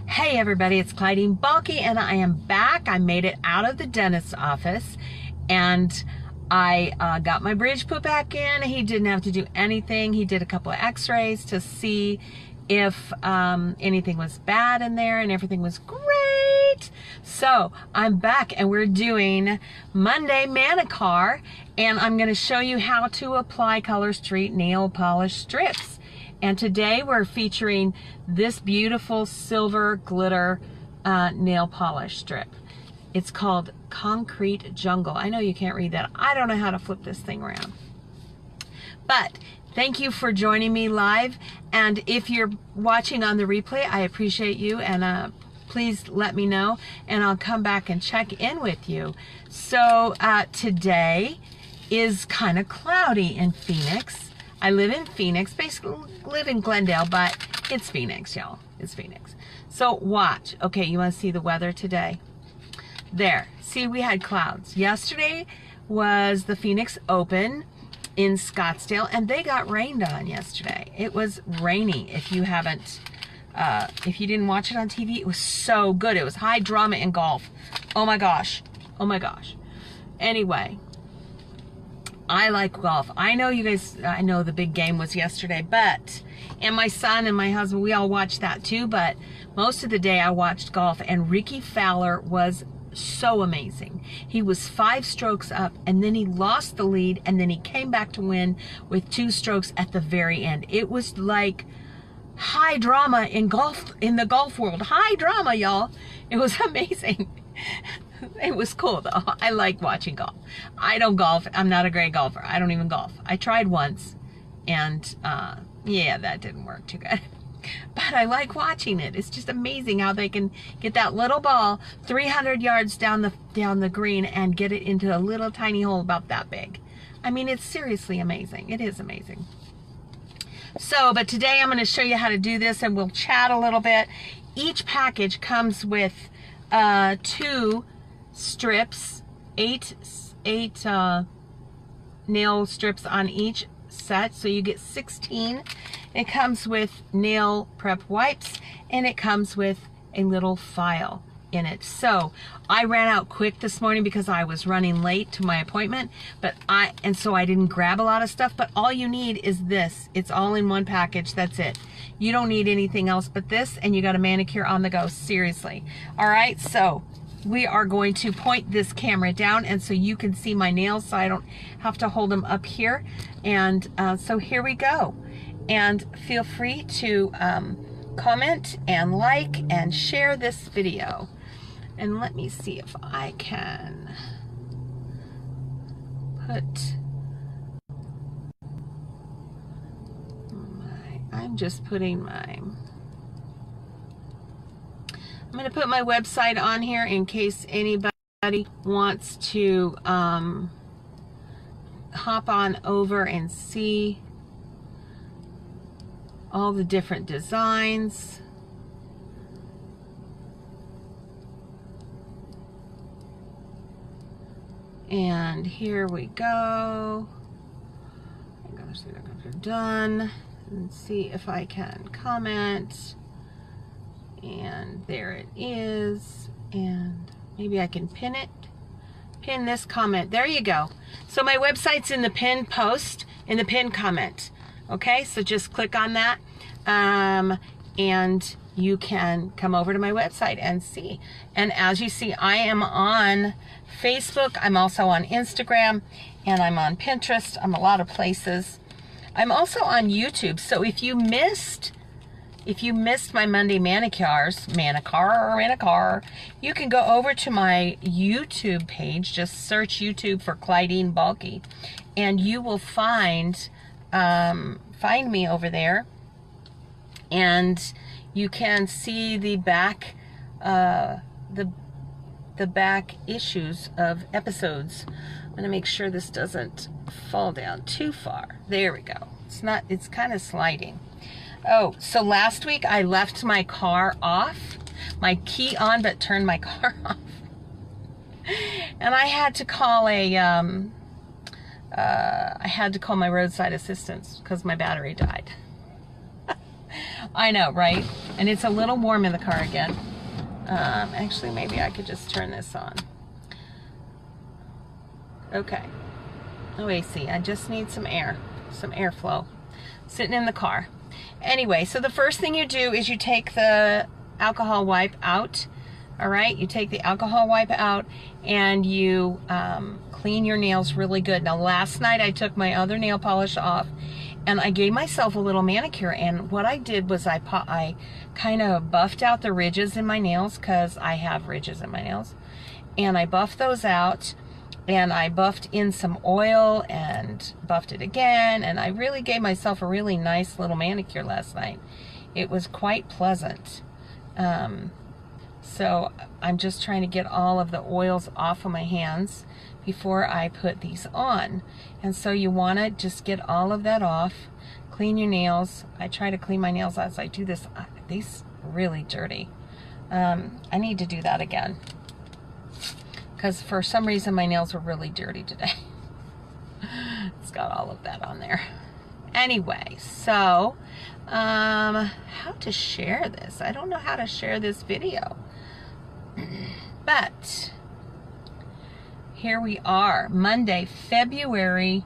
Hey everybody, it's Clyde Balky and I am back. I made it out of the dentist's office and I got my bridge put back in. He didn't have to do anything. He did a couple of x-rays to see if anything was bad in there, and everything was great. So I'm back and we're doing Monday manicure, and I'm going to show you how to apply Color Street nail polish strips. And today we're featuring this beautiful silver glitter nail polish strip. It's called Concrete Jungle. I know you can't read that. I don't know how to flip this thing around. But thank you for joining me live. And if you're watching on the replay, I appreciate you. And please let me know and I'll come back and check in with you. So today is kind of cloudy in Phoenix. I live in Phoenix, basically live in Glendale, but it's Phoenix, y'all. It's Phoenix. So watch. Okay, you want to see the weather today? There. See, we had clouds. Yesterday was the Phoenix Open in Scottsdale, and they got rained on yesterday. It was rainy. If you didn't watch it on TV, it was so good. It was high drama in golf. Oh my gosh. Oh my gosh. Anyway, I like golf. I know you guys, I know the big game was yesterday, and my son and my husband, we all watched that too, but most of the day I watched golf, and Ricky Fowler was so amazing. He was 5 strokes up, and then he lost the lead, and then he came back to win with 2 strokes at the very end. It was like high drama in golf, in the golf world. High drama, y'all. It was amazing. It was cool though. I like watching golf. I don't golf. I'm not a great golfer. I don't even golf. I tried once, and yeah, that didn't work too good. But I like watching it. It's just amazing how they can get that little ball 300 yards down the green and get it into a little tiny hole about that big. I mean, it's seriously amazing. It is amazing. So, but today I'm going to show you how to do this, and we'll chat a little bit. Each package comes with 2 strips, 8 nail strips on each set, so you get 16. It comes with nail prep wipes, and it comes with a little file in it. So I ran out quick this morning because I was running late to my appointment, and so I didn't grab a lot of stuff, but all you need is this. It's all in one package. That's it. You don't need anything else but this, and you got a manicure on the go. Seriously. All right, so we are going to point this camera down, and so you can see my nails, so I don't have to hold them up here. And so here we go. And feel free to comment and like and share this video. And let me see if I can put I'm going to put my website on here in case anybody wants to hop on over and see all the different designs. And here we go. I'm going to see if they're done and see if I can comment. And there it is, and maybe I can pin this comment. There you go. So my website's in the pinned post, in the pinned comment. Okay, so just click on that, and you can come over to my website and see. And as you see, I am on Facebook, I'm also on Instagram, and I'm on Pinterest. I'm a lot of places. I'm also on YouTube, so if you missed my Monday manicure, you can go over to my YouTube page. Just search YouTube for Clyde Balky, and you will find me over there, and you can see the back the back issues of episodes. I'm gonna make sure this doesn't fall down too far. There we go. It's kind of sliding. Oh, so last week I left my car off, my key on, but turned my car off. And I had to call my roadside assistance because my battery died. I know, right? And it's a little warm in the car again. Actually, maybe I could just turn this on. Okay. No AC. I just need some air, some airflow. Sitting in the car. Anyway, so the first thing you do is you take the alcohol wipe out. All right, you take the alcohol wipe out and you clean your nails really good. Now, last night I took my other nail polish off and I gave myself a little manicure. And what I did was I kind of buffed out the ridges in my nails, because I have ridges in my nails. And I buffed those out, and I buffed in some oil and buffed it again. And I really gave myself a really nice little manicure last night. It was quite pleasant. So I'm just trying to get all of the oils off of my hands before I put these on. And so you want to just get all of that off, clean your nails. I try to clean my nails as I do this. These are really dirty. I need to do that again, because for some reason my nails were really dirty today. It's got all of that on there. Anyway, so how to share this? I don't know how to share this video. But here we are, Monday, February,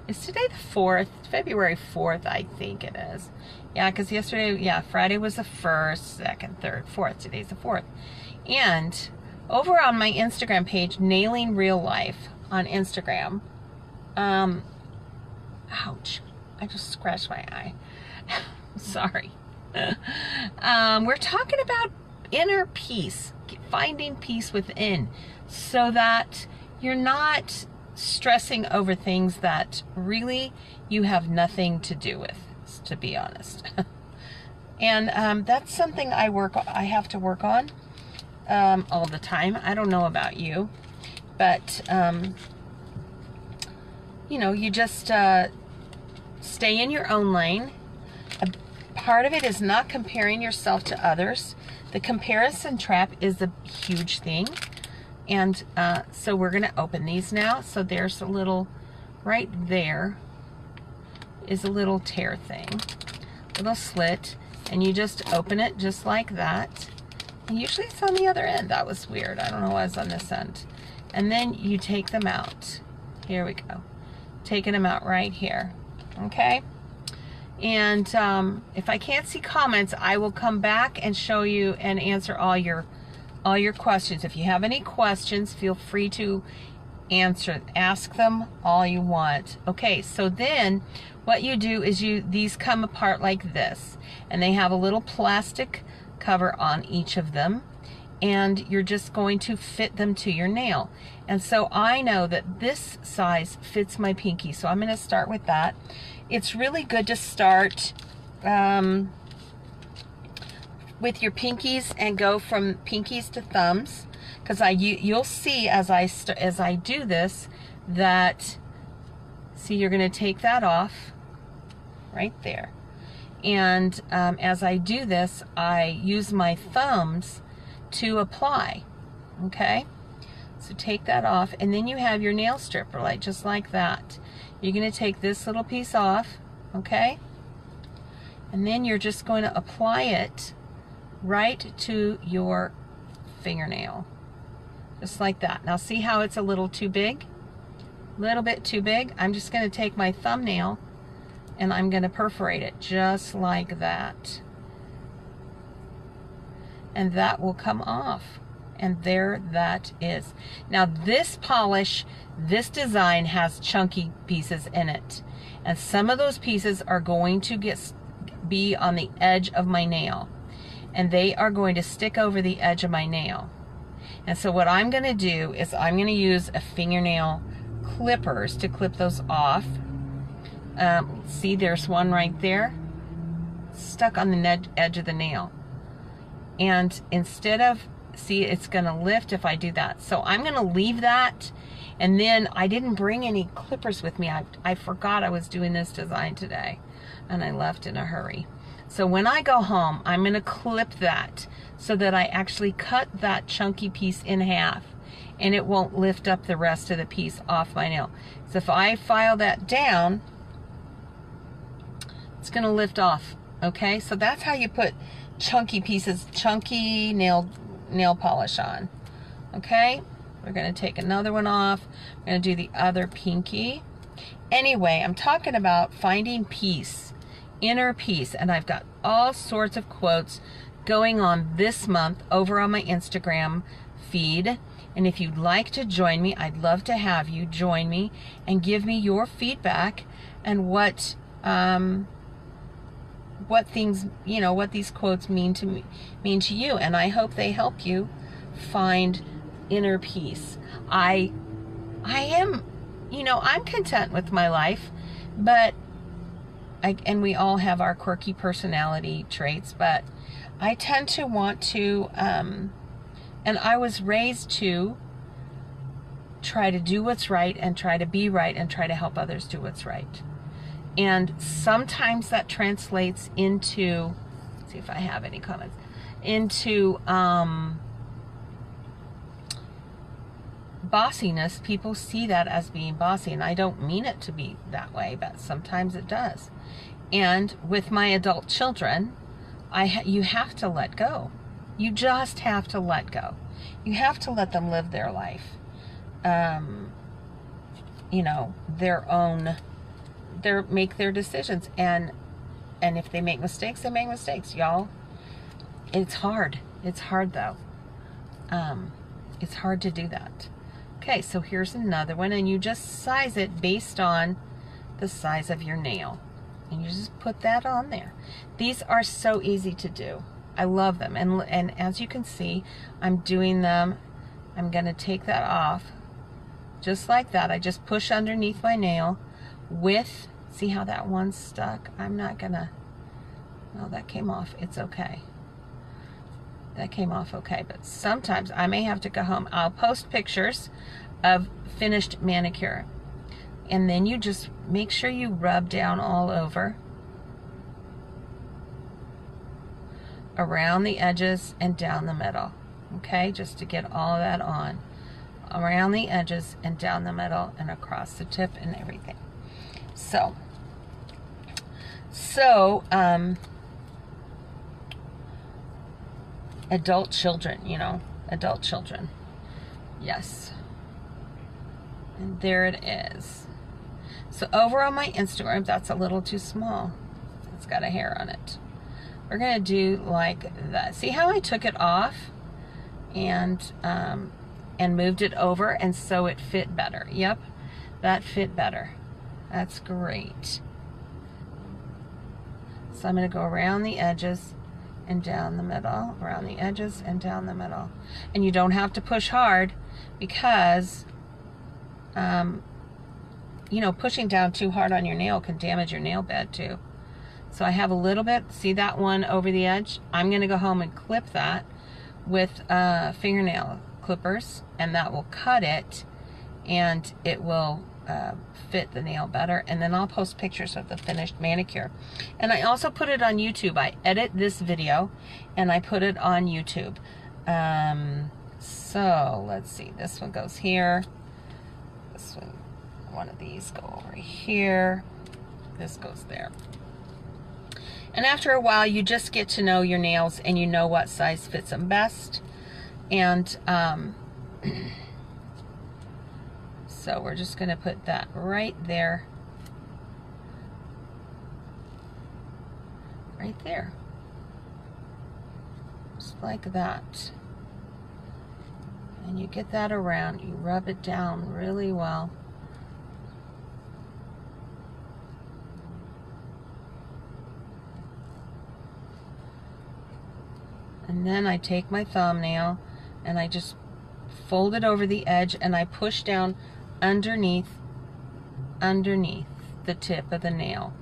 is today the 4th? February 4th, I think it is. Yeah, because yesterday, yeah, Friday was the 1st, 2nd, 3rd, 4th. Today's the 4th. And over on my Instagram page, Nailing Real Life on Instagram, ouch, I just scratched my eye. Sorry. We're talking about inner peace, finding peace within, so that you're not stressing over things that really you have nothing to do with, to be honest. And that's something I have to work on all the time. I don't know about you, but you know, you just stay in your own lane. Part of it is not comparing yourself to others. The comparison trap is a huge thing. And so we're going to open these now. So there's a little, right there is a little tear thing, little slit. And you just open it just like that. And usually it's on the other end. That was weird. I don't know why it's on this end. And then you take them out. Here we go. Taking them out right here. Okay? And if I can't see comments, I will come back and show you and answer all your questions. If you have any questions, feel free to ask them all you want. Okay, so then what you do is these come apart like this, and they have a little plastic cover on each of them, and you're just going to fit them to your nail. And so I know that this size fits my pinky, so I'm going to start with that. It's really good to start with your pinkies and go from pinkies to thumbs, because you'll see as I do this that, see, you're going to take that off right there. And as I do this, I use my thumbs to apply. Okay, so take that off, and then you have your nail stripper, like just like that. You're going to take this little piece off, okay, and then you're just going to apply it right to your fingernail, just like that. Now see how it's a little too big? A little bit too big. I'm just going to take my thumbnail and I'm going to perforate it just like that. And that will come off. And there that is. Now this polish, this design has chunky pieces in it. And some of those pieces are going to be on the edge of my nail. And they are going to stick over the edge of my nail. And so what I'm going to do is I'm going to use a fingernail clippers to clip those off. See, there's one right there, stuck on the edge of the nail. And instead of, see, it's going to lift if I do that. So I'm going to leave that. And then I didn't bring any clippers with me. I forgot I was doing this design today, and I left in a hurry. So when I go home, I'm going to clip that so that I actually cut that chunky piece in half, and it won't lift up the rest of the piece off my nail. So if I file that down, it's going to lift off Okay, so that's how you put chunky pieces, chunky nail polish on. Okay, we're going to take another one off. We're going to do the other pinky. Anyway, I'm talking about finding peace, inner peace, and I've got all sorts of quotes going on this month over on my Instagram feed. And if you'd like to join me, I'd love to have you join me and give me your feedback and what things, you know, what these quotes mean to me, mean to you. And I hope they help you find inner peace. I am, you know, I'm content with my life, but and we all have our quirky personality traits, but I tend to want to, and I was raised to try to do what's right and try to be right and try to help others do what's right. And sometimes that translates into, let's see if I have any comments, into bossiness. People see that as being bossy, and I don't mean it to be that way, but sometimes it does. And with my adult children, you have to let go. You just have to let go. You have to let them live their life. You know, make their decisions, and if they make mistakes, they make mistakes, y'all. It's hard. It's hard though. It's hard to do that. Okay, so here's another one, and you just size it based on the size of your nail, and you just put that on there. These are so easy to do. I love them, and as you can see, I'm doing them. I'm gonna take that off just like that. I just push underneath my nail with, see how that one's stuck? I'm not gonna, well, that came off. It's okay. That came off okay, but sometimes I may have to go home. I'll post pictures of finished manicure, and then you just make sure you rub down all over, around the edges and down the middle. Okay, just to get all of that on, around the edges and down the middle and across the tip and everything. So adult children, you know, adult children. Yes. And there it is. So over on my Instagram, that's a little too small. It's got a hair on it. We're gonna do like that. See how I took it off and moved it over, and so it fit better. Yep, that fit better. That's great. So I'm gonna go around the edges and down the middle, around the edges and down the middle. And you don't have to push hard, because you know, pushing down too hard on your nail can damage your nail bed too. So I have a little bit, see that one over the edge? I'm gonna go home and clip that with fingernail clippers, and that will cut it, and it will fit the nail better. And then I'll post pictures of the finished manicure. And I also put it on YouTube. I edit this video and I put it on YouTube. So let's see, this one goes here, this one of these go over here, this goes there. And after a while, you just get to know your nails, and you know what size fits them best. And so we're just going to put that right there. Right there. Just like that. And you get that around. You rub it down really well. And then I take my thumbnail and I just fold it over the edge, and I push down underneath the tip of the nail.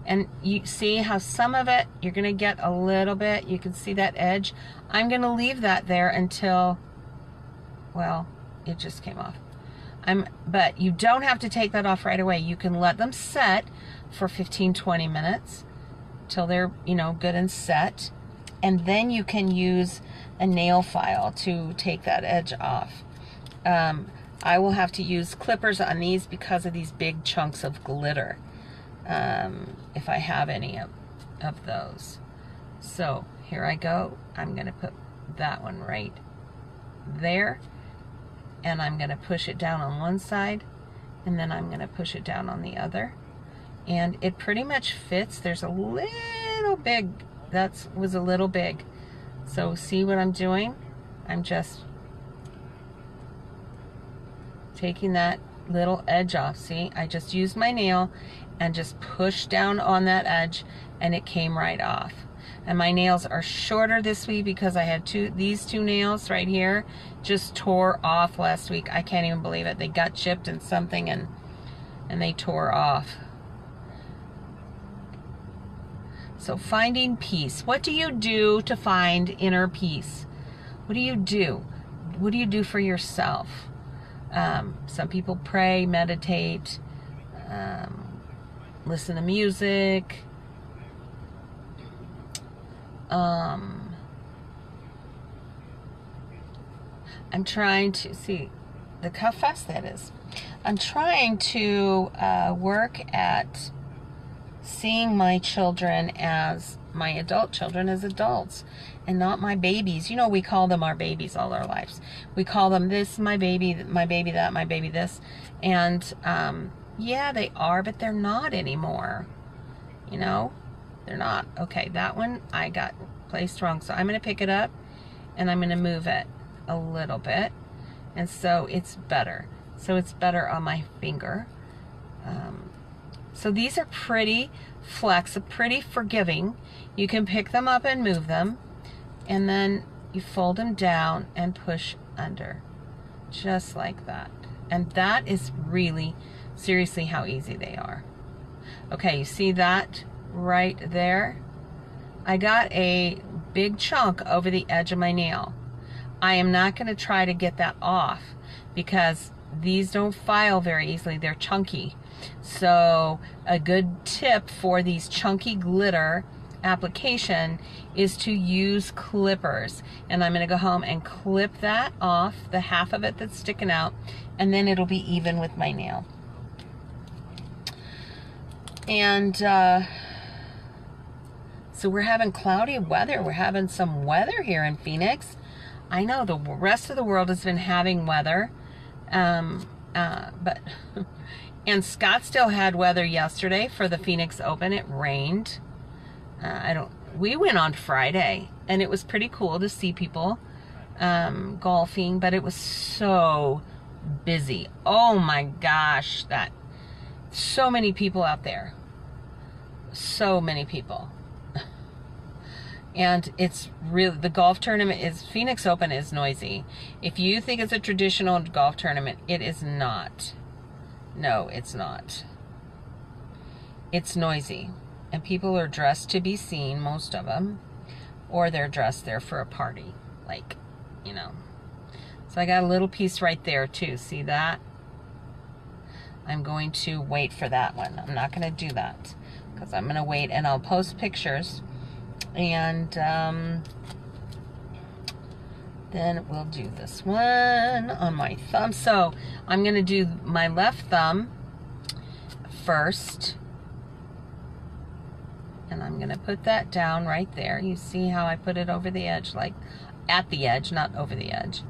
And you see how some of it, you're gonna get a little bit, you can see that edge. I'm gonna leave that there until, well, it just came off. But you don't have to take that off right away. You can let them set for 15-20 minutes till they're, you know, good and set. And then you can use a nail file to take that edge off. I will have to use clippers on these because of these big chunks of glitter, if I have any of those. So here I go. I'm going to put that one right there, and I'm going to push it down on one side, and then I'm going to push it down on the other, and it pretty much fits. There's a little big, that was a little big. So see what I'm doing? I'm just taking that little edge off. See, I just used my nail and just pushed down on that edge, and it came right off. And my nails are shorter this week because I had these two nails right here just tore off last week. I can't even believe it. They got chipped in something and they tore off. So finding peace. What do you do to find inner peace? What do you do? What do you do for yourself? Some people pray, meditate, listen to music. I'm trying to see how fast that is. I'm trying to work at seeing my children as my adult children as adults and not my babies. You know, we call them our babies all our lives. We call them this, my baby that, my baby this. And yeah, they are, but they're not anymore. You know, they're not. Okay, that one I got placed wrong. So I'm going to pick it up and I'm going to move it a little bit. And so it's better. So it's better on my finger. So these are pretty flexible, pretty forgiving. You can pick them up and move them. And then you fold them down and push under. Just like that. And that is really, seriously, how easy they are. Okay, you see that right there? I got a big chunk over the edge of my nail. I am not going to try to get that off because these don't file very easily. They're chunky. So a good tip for these chunky glitter application is to use clippers. And I'm going to go home and clip that off, the half of it that's sticking out, and then it'll be even with my nail. And so we're having cloudy weather. We're having some weather here in Phoenix. I know the rest of the world has been having weather, but and Scottsdale had weather yesterday for the Phoenix Open. It rained. We went on Friday, and it was pretty cool to see people golfing, but it was so busy. Oh my gosh, so many people out there. So many people. And it's really, the golf tournament is, Phoenix Open is noisy. If you think it's a traditional golf tournament, it is not. No, it's not. It's noisy. And people are dressed to be seen, most of them. Or they're dressed there for a party. Like, you know. So I got a little piece right there too. See that? I'm going to wait for that one. I'm not going to do that. Because I'm going to wait and I'll post pictures. And then we'll do this one on my thumb. So I'm going to do my left thumb first. And I'm going to put that down right there. You see how I put it over the edge, like at the edge, not over the edge.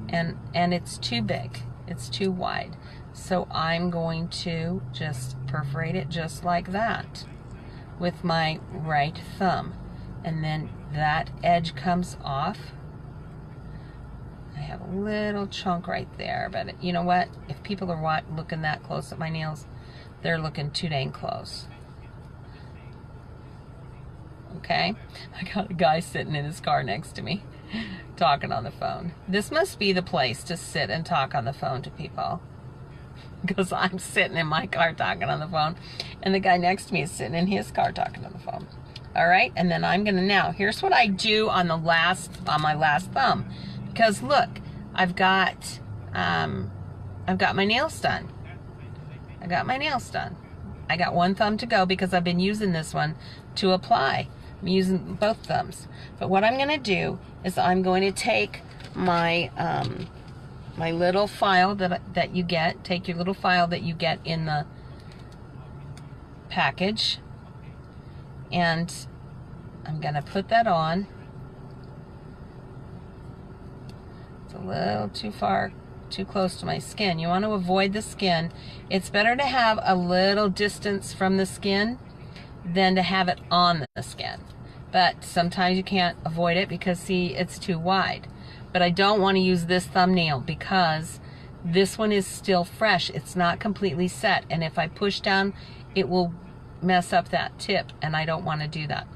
And it's too big. It's too wide. So I'm going to just perforate it just like that with my right thumb. And then that edge comes off. I have a little chunk right there, but you know what? If people are looking that close at my nails, they're looking too dang close. Okay? I got a guy sitting in his car next to me talking on the phone. This must be the place to sit and talk on the phone to people. Because I'm sitting in my car talking on the phone, and the guy next to me is sitting in his car talking on the phone. All right, and then I'm gonna, now here's what I do on my last thumb, because look, I've got my nails done. I got my nails done. I got one thumb to go because I've been using this one to apply. I'm using both thumbs. But what I'm gonna do is I'm going to take my my little file that you get. Take your little file that you get in the package. And I'm gonna put that on. It's a little too close to my skin. You want to avoid the skin. It's better to have a little distance from the skin than to have it on the skin. But sometimes you can't avoid it because, see, it's too wide. But I don't want to use this thumbnail because this one is still fresh. It's not completely set. And if I push down, it will mess up that tip, and I don't want to do that.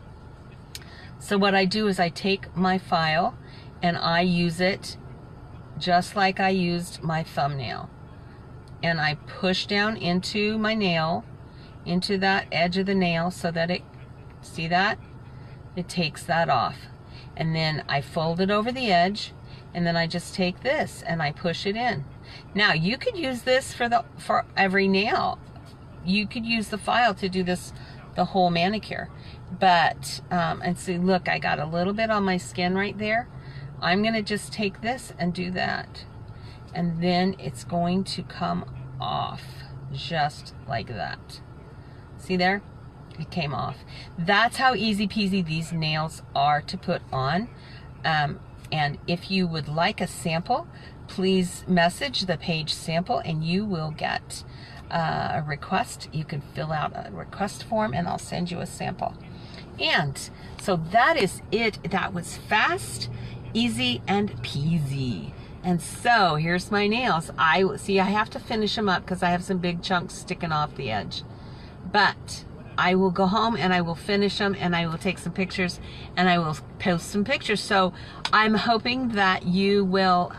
So what I do is I take my file and I use it just like I used my thumbnail. And I push down into my nail, into that edge of the nail, so that it, see that? It takes that off. And then I fold it over the edge, and then I just take this and I push it in. Now you could use this for every nail. You could use the file to do this the whole manicure. But and see, look, I got a little bit on my skin right there. I'm gonna just take this and do that, and then it's going to come off just like that. See there? It came off. That's how easy peasy these nails are to put on. And if you would like a sample, please message the page sample and you will get a request. You can fill out a request form and I'll send you a sample. And so that is it. That was fast, easy, and peasy. And so here's my nails. I have to finish them up because I have some big chunks sticking off the edge. But I will go home and I will finish them and I will take some pictures and I will post some pictures. So I'm hoping that you will,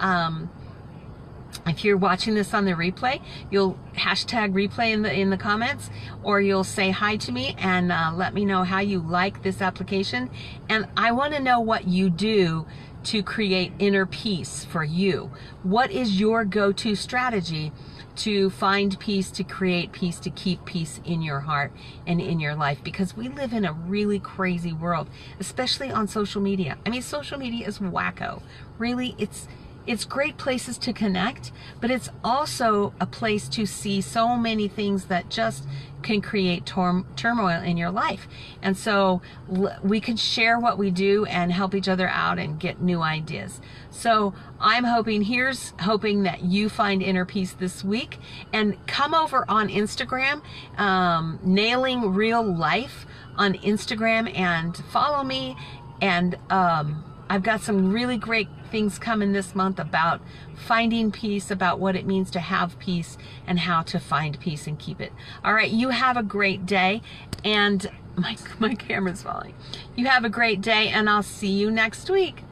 if you're watching this on the replay, you'll hashtag replay in the comments, or you'll say hi to me and let me know how you like this application. And I want to know what you do to create inner peace for you. What is your go-to strategy to find peace, to create peace, to keep peace in your heart and in your life? Because we live in a really crazy world, especially on social media. I mean, social media is wacko. Really, it's great places to connect, but it's also a place to see so many things that just can create turmoil in your life. And so we can share what we do and help each other out and get new ideas. So I'm hoping that you find inner peace this week, and come over on Instagram, Nailing Real Life on Instagram, and follow me. And I've got some really great things coming this month about finding peace, about what it means to have peace and how to find peace and keep it. All right, you have a great day, and my camera's falling. You have a great day, and I'll see you next week.